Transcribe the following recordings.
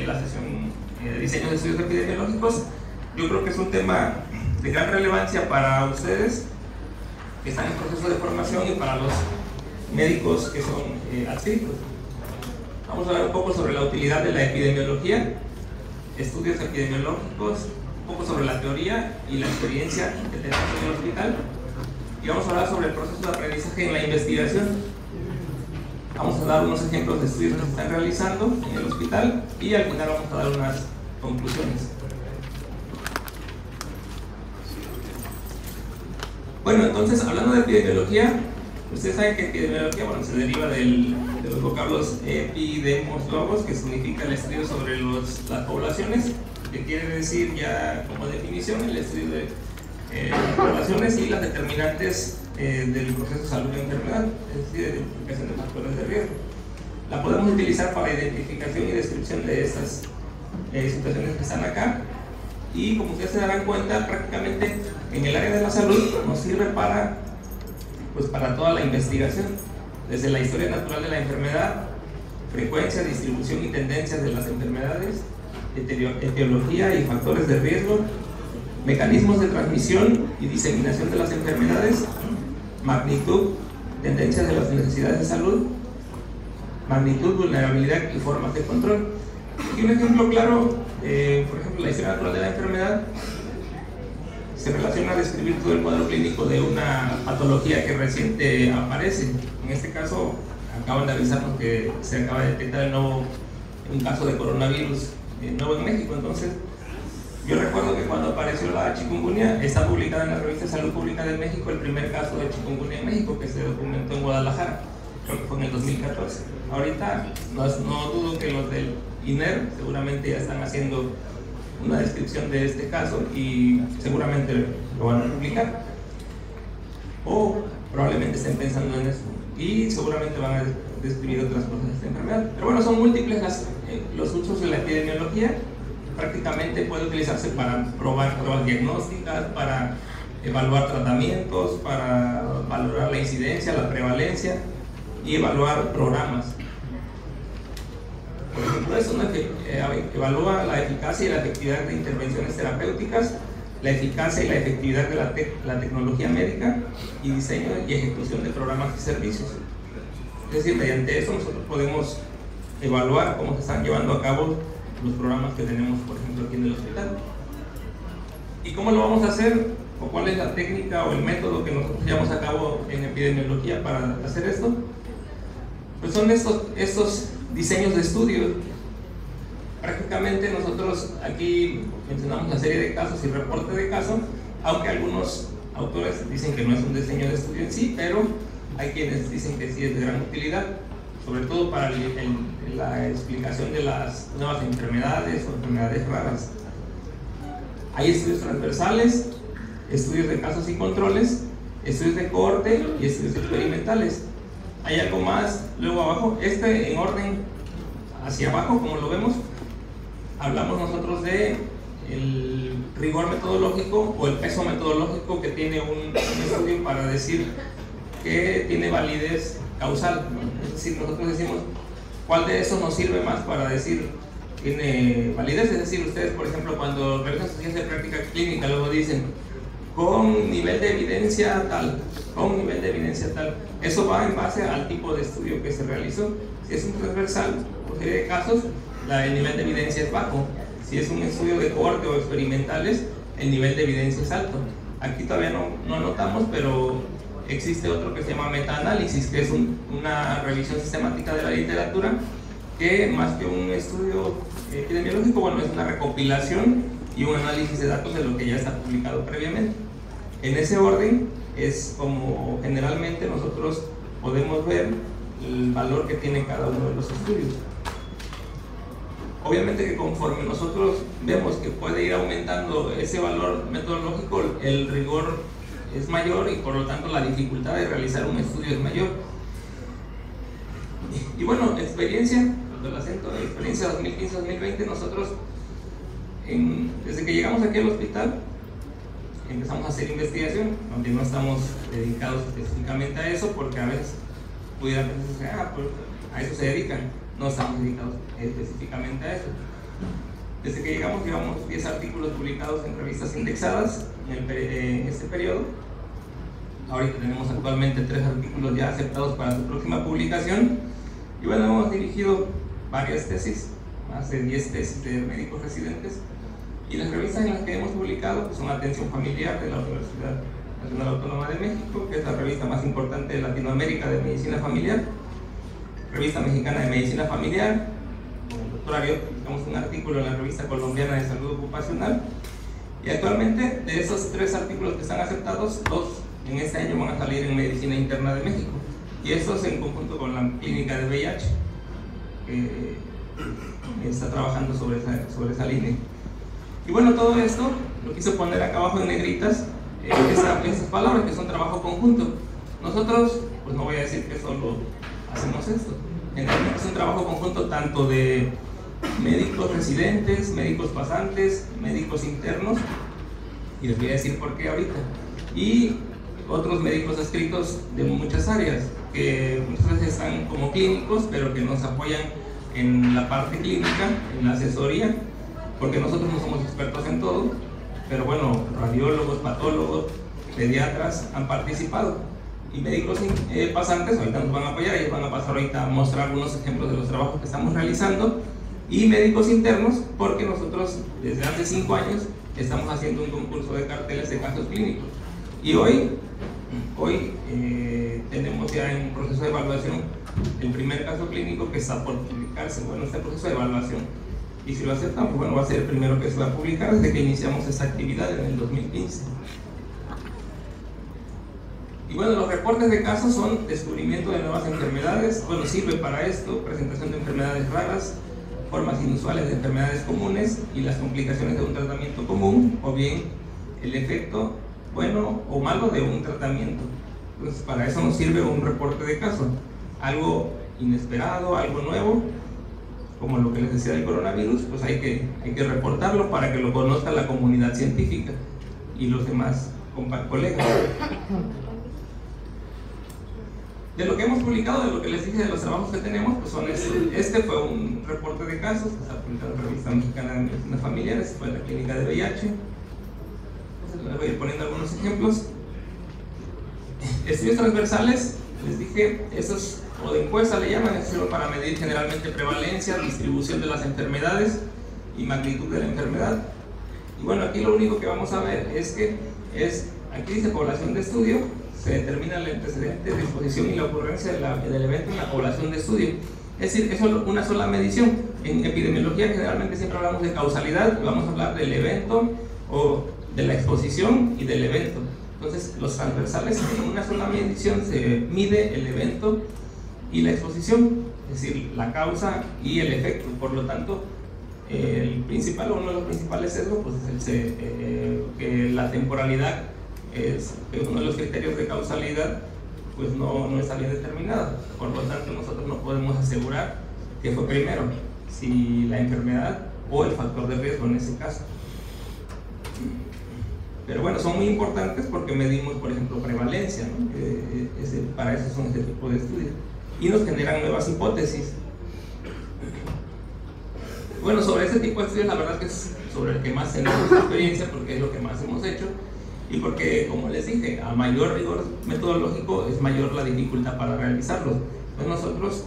la sesión de diseño de estudios epidemiológicos. Yo creo que es un tema de gran relevancia para ustedes que están en proceso de formación y para los médicos que son adscritos. Vamos a hablar un poco sobre la utilidad de la epidemiología, estudios epidemiológicos, un poco sobre la teoría y la experiencia que tenemos en el hospital, y vamos a hablar sobre el proceso de aprendizaje en la investigación. Vamos a dar unos ejemplos de estudios que se están realizando en el hospital y al final vamos a dar unas conclusiones. Bueno, entonces, hablando de epidemiología, ustedes saben que epidemiología, bueno, se deriva de los vocablos epi, demos, logos, que significa el estudio sobre las poblaciones, que quiere decir ya como definición el estudio de poblaciones y las determinantes del proceso de salud y enfermedad, es decir, de identificación de factores de riesgo. La podemos utilizar para identificación y descripción de estas situaciones que están acá, y como ustedes se darán cuenta, prácticamente en el área de la salud nos sirve para toda la investigación, desde la historia natural de la enfermedad, frecuencia, distribución y tendencias de las enfermedades, etiología y factores de riesgo, mecanismos de transmisión y diseminación de las enfermedades, magnitud, tendencias de las necesidades de salud, magnitud, vulnerabilidad y formas de control. Y un ejemplo claro, por ejemplo, la historia natural de la enfermedad se relaciona a describir todo el cuadro clínico de una patología que reciente aparece. En este caso, acaban de avisarnos que se acaba de detectar un caso de coronavirus nuevo en México. Entonces, yo recuerdo que cuando apareció la chikungunya, está publicada en la revista Salud Pública de México el primer caso de chikungunya en México, que se documentó en Guadalajara, creo que fue en el 2014. Ahorita no dudo que los del INER seguramente ya están haciendo una descripción de este caso y seguramente lo van a publicar, o probablemente estén pensando en eso y seguramente van a describir otras cosas de esta enfermedad. Pero bueno, son múltiples los usos de la epidemiología. Prácticamente puede utilizarse para probar pruebas diagnósticas, para evaluar tratamientos, para valorar la incidencia, la prevalencia y evaluar programas. Por ejemplo, es una que evalúa la eficacia y la efectividad de intervenciones terapéuticas, la eficacia y la efectividad de la tecnología médica y diseño y ejecución de programas y servicios. Es decir, mediante eso nosotros podemos evaluar cómo se están llevando a cabo los programas que tenemos, por ejemplo, aquí en el hospital. ¿Y cómo lo vamos a hacer? ¿O cuál es la técnica o el método que nosotros llevamos a cabo en epidemiología para hacer esto? Pues son estos diseños de estudio. Prácticamente nosotros aquí mencionamos la serie de casos y reporte de casos, aunque algunos autores dicen que no es un diseño de estudio en sí, pero hay quienes dicen que sí es de gran utilidad, sobre todo para la explicación de las nuevas enfermedades o enfermedades raras. Hay estudios transversales, estudios de casos y controles, estudios de cohorte y estudios experimentales. Hay algo más luego abajo, en orden hacia abajo, como lo vemos, hablamos nosotros de el rigor metodológico o el peso metodológico que tiene un estudio para decir que tiene validez causal, ¿no? Es decir, nosotros decimos cuál de esos nos sirve más para decir tiene validez. Es decir, ustedes, por ejemplo, cuando realizan sus ciencia de práctica clínica, luego dicen con nivel de evidencia tal, con nivel de evidencia tal. Eso va en base al tipo de estudio que se realizó. Si es un transversal o serie de casos, el nivel de evidencia es bajo. Si es un estudio de cohorte o experimentales, el nivel de evidencia es alto. Aquí todavía no anotamos, pero existe otro que se llama metaanálisis, que es una revisión sistemática de la literatura, que más que un estudio epidemiológico, bueno, es una recopilación y un análisis de datos de lo que ya está publicado previamente. En ese orden es como generalmente nosotros podemos ver el valor que tiene cada uno de los estudios. Obviamente que conforme nosotros vemos que puede ir aumentando ese valor metodológico, el rigor es mayor y por lo tanto la dificultad de realizar un estudio es mayor. Y bueno, experiencia, el acento de experiencia 2015-2020, nosotros desde que llegamos aquí al hospital empezamos a hacer investigación, aunque no estamos dedicados específicamente a eso, porque a veces pudiera pensar, pues a eso se dedican. no estamos dedicados específicamente a eso. Desde que llegamos, llevamos 10 artículos publicados en revistas indexadas en este periodo. Ahorita tenemos actualmente 3 artículos ya aceptados para su próxima publicación. Y bueno, hemos dirigido varias tesis, más de 10 tesis de médicos residentes. Y las revistas en las que hemos publicado pues, son Atención Familiar de la Universidad Nacional Autónoma de México, que es la revista más importante de Latinoamérica de medicina familiar. Revista Mexicana de Medicina Familiar. Con el doctor Ariot publicamos un artículo en la Revista Colombiana de Salud Ocupacional. Y actualmente, de esos 3 artículos que están aceptados, 2 en este año van a salir en Medicina Interna de México. Y estos en conjunto con la Clínica de VIH, que está trabajando sobre esa línea. Y bueno, todo esto lo quise poner acá abajo en negritas, esas palabras que son trabajo conjunto. Nosotros, pues no voy a decir que solo hacemos esto. Generalmente es un trabajo conjunto tanto de médicos residentes, médicos pasantes, médicos internos, y les voy a decir por qué ahorita. Y otros médicos adscritos de muchas áreas, que muchas veces están como clínicos, pero que nos apoyan en la parte clínica, en la asesoría, porque nosotros no somos expertos en todo, pero bueno, radiólogos, patólogos, pediatras han participado. Y médicos pasantes ahorita nos van a apoyar, ellos van a pasar ahorita a mostrar algunos ejemplos de los trabajos que estamos realizando. Y médicos internos, porque nosotros desde hace 5 años estamos haciendo un concurso de carteles de casos clínicos. Y hoy tenemos ya en proceso de evaluación el primer caso clínico que está por publicarse. Bueno, este proceso de evaluación, y si lo aceptan, pues bueno, va a ser el primero que se va a publicar desde que iniciamos esta actividad en el 2015. Y bueno, los reportes de casos son descubrimiento de nuevas enfermedades. Bueno, sirve para esto, presentación de enfermedades raras, formas inusuales de enfermedades comunes y las complicaciones de un tratamiento común, o bien el efecto bueno o malo de un tratamiento. Entonces, para eso nos sirve un reporte de caso, algo inesperado, algo nuevo, como lo que les decía del coronavirus, pues hay que reportarlo para que lo conozca la comunidad científica y los demás colegas. De lo que hemos publicado, de lo que les dije de los trabajos que tenemos, pues son este fue un reporte de casos, que está publicado en la Revista Mexicana de Medicina Familiar, este fue en la Clínica de VIH. Entonces les voy a ir poniendo algunos ejemplos. Estudios transversales, les dije, esos o de encuesta le llaman, sirven para medir generalmente prevalencia, distribución de las enfermedades y magnitud de la enfermedad. Y bueno, aquí lo único que vamos a ver es que aquí dice población de estudio, se determina el antecedente de exposición y la ocurrencia del evento en la población de estudio. Es decir, es una sola medición. En epidemiología generalmente siempre hablamos de causalidad, vamos a hablar del evento o de la exposición y del evento. Entonces, los transversales, en una sola medición se mide el evento y la exposición, es decir, la causa y el efecto. Por lo tanto, el principal, uno de los principales sesgos, pues es que la temporalidad es uno de los criterios de causalidad, pues no está bien determinado. Por lo tanto, nosotros no podemos asegurar que fue primero, si la enfermedad o el factor de riesgo en ese caso. Pero bueno, son muy importantes porque medimos, por ejemplo, prevalencia, ¿no? Para eso son este tipo de estudios. Y nos generan nuevas hipótesis. Bueno, sobre este tipo de estudios, la verdad que es sobre el que más tenemos experiencia, porque es lo que más hemos hecho. Y porque, como les dije, a mayor rigor metodológico es mayor la dificultad para realizarlos. Pues nosotros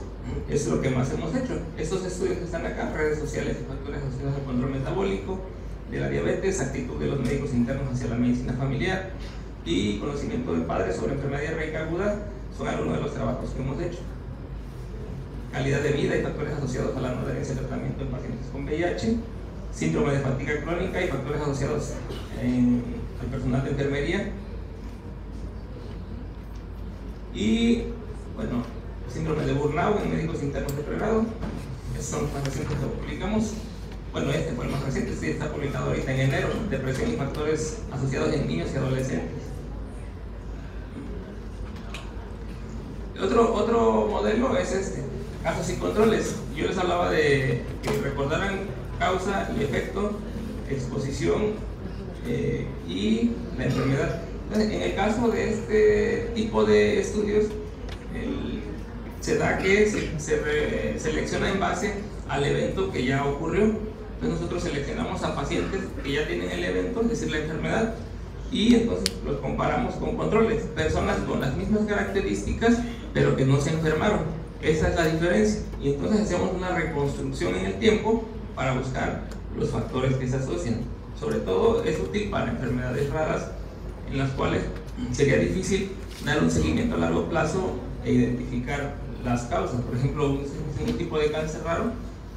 es lo que más hemos hecho. Estos estudios que están acá, redes sociales y factores asociados al control metabólico, de la diabetes, actitud de los médicos internos hacia la medicina familiar y conocimiento de padres sobre enfermedad diarreica aguda, son algunos de los trabajos que hemos hecho. Calidad de vida y factores asociados a la no adherencia al tratamiento en pacientes con VIH, síndrome de fatiga crónica y factores asociados al personal de enfermería. Y bueno, síndrome de burnout en médicos internos de pregrado. Estos son los más recientes que publicamos. Bueno, este fue el más reciente, sí, está publicado ahorita en enero. Depresión y factores asociados en niños y adolescentes. Otro modelo es este, casos y controles. Yo les hablaba de que recordaran causa y efecto, exposición y la enfermedad. Entonces, en el caso de este tipo de estudios, se da que se selecciona en base al evento que ya ocurrió. Entonces nosotros seleccionamos a pacientes que ya tienen el evento, es decir, la enfermedad, y entonces los comparamos con controles, personas con las mismas características, pero que no se enfermaron. Esa es la diferencia. Y entonces hacemos una reconstrucción en el tiempo para buscar los factores que se asocian. Sobre todo es útil para enfermedades raras en las cuales sería difícil dar un seguimiento a largo plazo e identificar las causas. Por ejemplo, un tipo de cáncer raro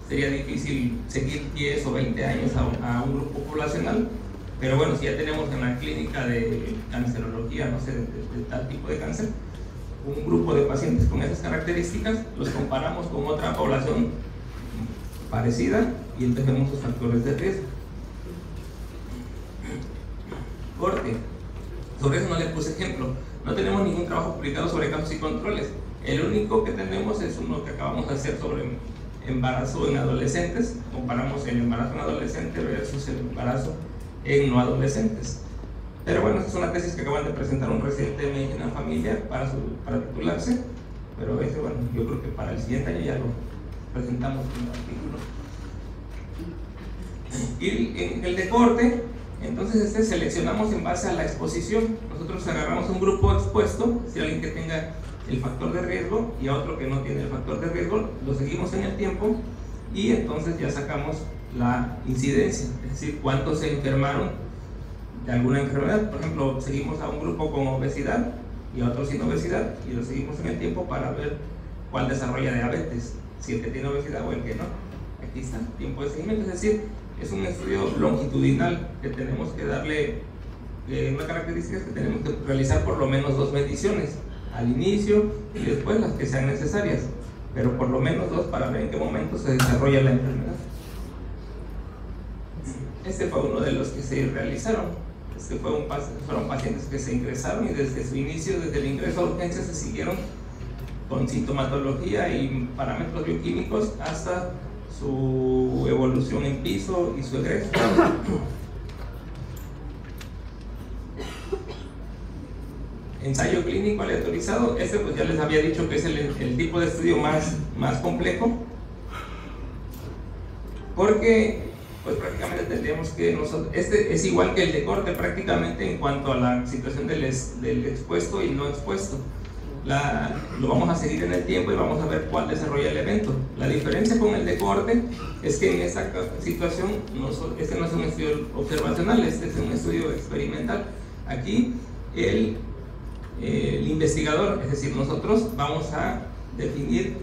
sería difícil seguir 10 o 20 años a un grupo poblacional, pero bueno, si ya tenemos en la clínica de cancerología, no sé, de tal tipo de cáncer, un grupo de pacientes con esas características, los comparamos con otra población parecida y entonces vemos los factores de riesgo. Corte. Sobre eso no le puse ejemplo. No tenemos ningún trabajo publicado sobre casos y controles. El único que tenemos es uno que acabamos de hacer sobre embarazo en adolescentes. Comparamos el embarazo en adolescente versus el embarazo en no adolescentes. Pero bueno, esta es una tesis que acaban de presentar un residente de medicina familiar para titularse. Pero ese, bueno, yo creo que para el siguiente año ya lo presentamos como artículo. Y en el de corte, entonces seleccionamos en base a la exposición. Nosotros agarramos un grupo expuesto, si alguien que tenga el factor de riesgo, y a otro que no tiene el factor de riesgo, lo seguimos en el tiempo y entonces ya sacamos la incidencia, es decir, cuántos se enfermaron de alguna enfermedad. Por ejemplo, seguimos a un grupo con obesidad y a otro sin obesidad y lo seguimos en el tiempo para ver cuál desarrolla diabetes, si el que tiene obesidad o el que no. Aquí está, tiempo de seguimiento, es decir, es un estudio longitudinal que tenemos que darle una característica, es que tenemos que realizar por lo menos 2 mediciones, al inicio y después las que sean necesarias, pero por lo menos 2 para ver en qué momento se desarrolla la enfermedad. Este fue uno de los que se realizaron. Fueron pacientes que se ingresaron y desde su inicio, desde el ingreso a urgencias, se siguieron con sintomatología y parámetros bioquímicos hasta su evolución en piso y su egreso. Ensayo clínico aleatorizado, este pues ya les había dicho que es el tipo de estudio más complejo, porque pues prácticamente tendríamos que nosotros, este es igual que el de corte prácticamente en cuanto a la situación del expuesto y no expuesto. Lo vamos a seguir en el tiempo y vamos a ver cuál desarrolla el evento. La diferencia con el de corte es que en esta situación este no es un estudio observacional, este es un estudio experimental. Aquí el investigador, es decir, nosotros vamos a definir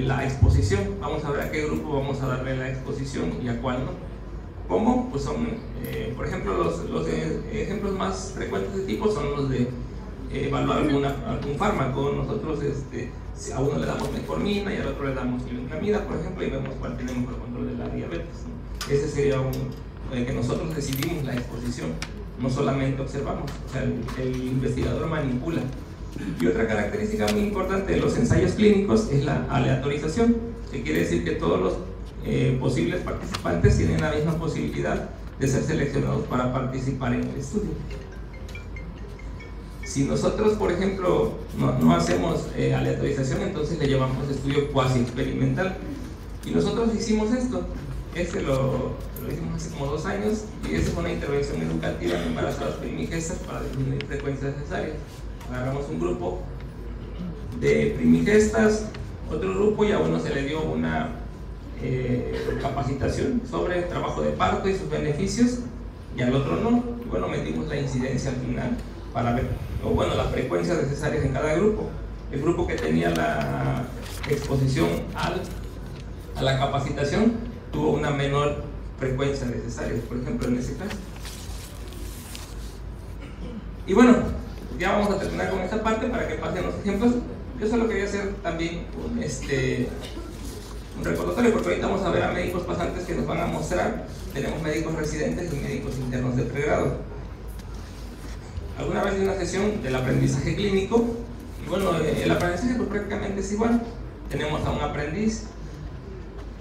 la exposición, vamos a ver a qué grupo vamos a darle la exposición y a cuál no. ¿Cómo? Pues son, por ejemplo, los ejemplos más frecuentes de tipo son los de evaluar algún fármaco. Nosotros a uno le damos metformina y al otro le damos glutamida, por ejemplo, y vemos cuál tiene mejor control de la diabetes, ¿no? Ese sería que nosotros decidimos la exposición, no solamente observamos, o sea, el investigador manipula. Y otra característica muy importante de los ensayos clínicos es la aleatorización, que quiere decir que todos los posibles participantes tienen la misma posibilidad de ser seleccionados para participar en el estudio. Si nosotros, por ejemplo, no hacemos aleatorización, entonces le llamamos estudio cuasi experimental. Y nosotros hicimos esto. Lo hicimos hace como 2 años y esa fue una intervención educativa en embarazadas primigestas para disminuir frecuencias cesáreas. Agarramos un grupo de primigestas, otro grupo y a uno se le dio una capacitación sobre el trabajo de parto y sus beneficios y al otro no. Y bueno, medimos la incidencia al final para ver, la frecuencia de cesáreas en cada grupo. El grupo que tenía la exposición a la capacitación tuvo una menor frecuencia de cesáreas, por ejemplo, en ese caso. Y bueno, ya vamos a terminar con esta parte para que pasen los ejemplos. Yo solo quería hacer también un recordatorio, porque ahorita vamos a ver a médicos pasantes que nos van a mostrar. Tenemos médicos residentes y médicos internos de pregrado. Alguna vez en una sesión del aprendizaje clínico, y bueno, el aprendizaje pues prácticamente es igual. Tenemos a un aprendiz,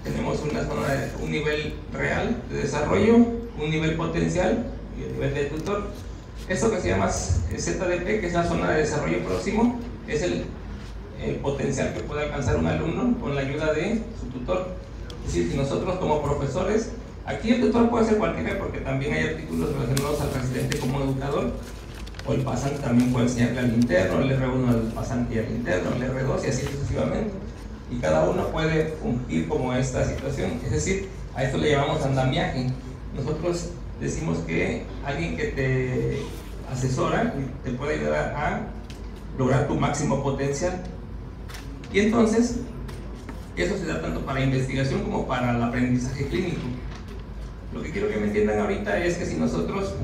tenemos un nivel real de desarrollo, un nivel potencial y el nivel de tutor. Esto que se llama ZDP, que es la zona de desarrollo próximo, es el potencial que puede alcanzar un alumno con la ayuda de su tutor. Es decir, si nosotros como profesores, aquí el tutor puede ser cualquiera porque también hay artículos relacionados al residente como educador, o el pasante también puede enseñarle al interno, el R1 al pasante y al interno, el R2 y así sucesivamente. Y cada uno puede fungir como esta situación, es decir, a esto le llamamos andamiaje. Nosotros decimos que alguien que te asesora te puede ayudar a lograr tu máximo potencial. Y entonces, eso se da tanto para investigación como para el aprendizaje clínico. Lo que quiero que me entiendan ahorita es que si nosotros,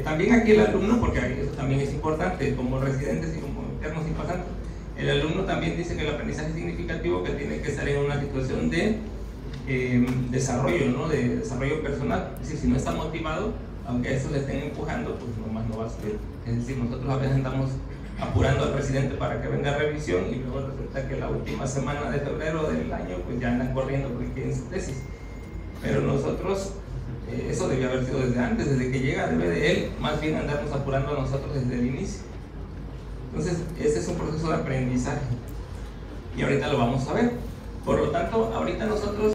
también aquí el alumno, porque eso también es importante, como residentes y como internos y pasantes, el alumno también dice que el aprendizaje significativo que tiene que estar en una situación de desarrollo, ¿no? De desarrollo personal. Es decir, si no está motivado, aunque a eso le estén empujando, pues nomás no va a subir. Es decir, nosotros a veces andamos apurando al residente para que venga a revisión y luego resulta que la última semana de febrero del año pues ya andan corriendo porque quieren su tesis. Pero nosotros, eso debía haber sido desde antes, desde que llega debe de él más bien andarnos apurando a nosotros desde el inicio. Entonces, este es un proceso de aprendizaje y ahorita lo vamos a ver. Por lo tanto, ahorita nosotros